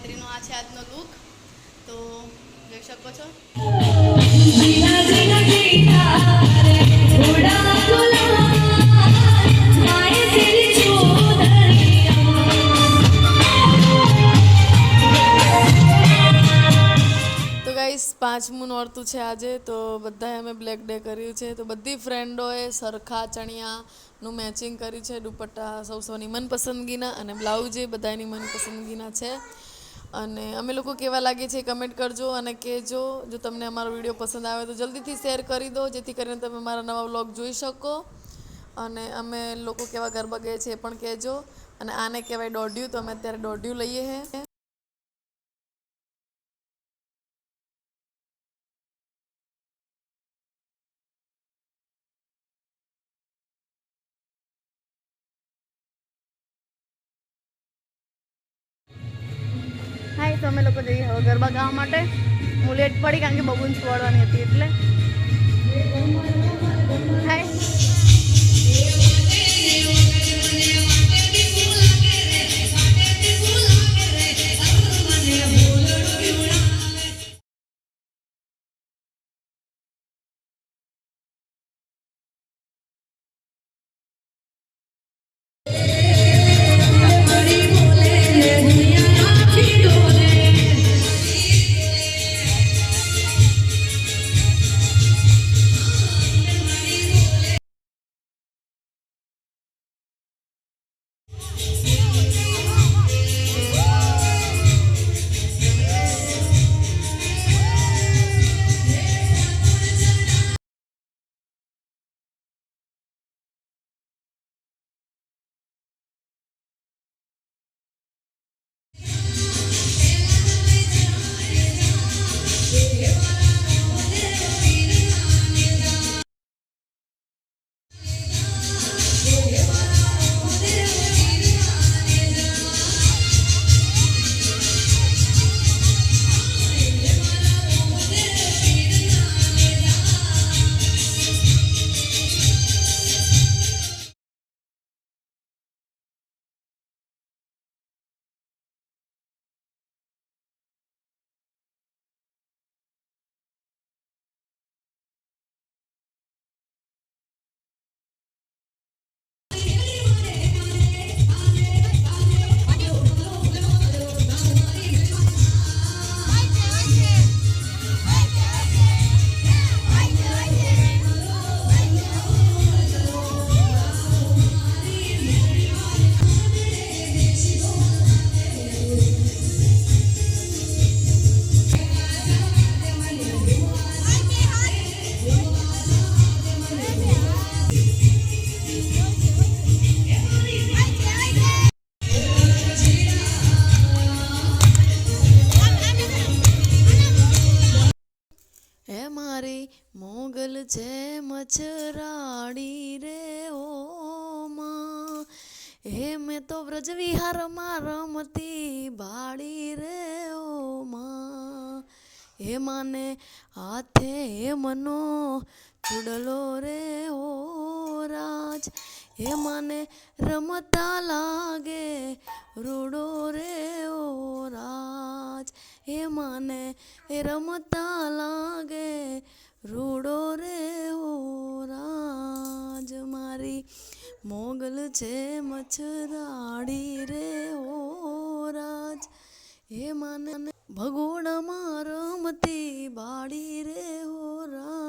ગાયત્રીનો આ છે આજનો લુક, તો જોઈ શકો છો. તો ગાઈસ 5મું નોરતું છે આજે, તો બધાએ અમે બ્લેક ડે કર્યું છે. તો બધી ફ્રેન્ડોએ સરખા ચણિયાનું મેચિંગ કર્યું છે. દુપટ્ટા સૌની મનપસંદગીના અને બ્લાઉઝ એ બધાની મનપસંદગીના છે. અને અમે લોકો કેવા લાગે છે કમેન્ટ કરજો અને કહેજો. જો તમને અમારો વિડીયો પસંદ આવે તો જલ્દીથી શેર કરી દો, જેથી કરીને તમે મારા નવા વ્લોગ જોઈ શકો. અને અમે લોકો કેવા ગરબા ગઈએ છે એ પણ કહેજો. અને આને કહેવાય દોઢિયું, તો અમે અત્યારે દોઢિયું લઈએ હે. હાય, તો અમે લોકો જઈએ હવે ગરબા ગાવા માટે. હું લેટ પડી કારણ કે બબુન છોડવાની હતી એટલે. હાય. હે મારી મોગલ છે મચરાડી રે ઓ માં, હે મેં તો વ્રજ વિહારમાં રમતી બાળી રે ઓ માં, હે માને હાથે હે મનો ચૂડલો રે ઓ રાજ, હે માને રમતા લાગે રૂડો રે ઓ રાજ, હે માને એ રમતા લાગે રૂડો રે ઓ રાજ. મારી મોગલ છે મચરાડી રે ઓ રાજ, હે માને ભગોડામાં રમતી બાળી રે ઓ રાજ.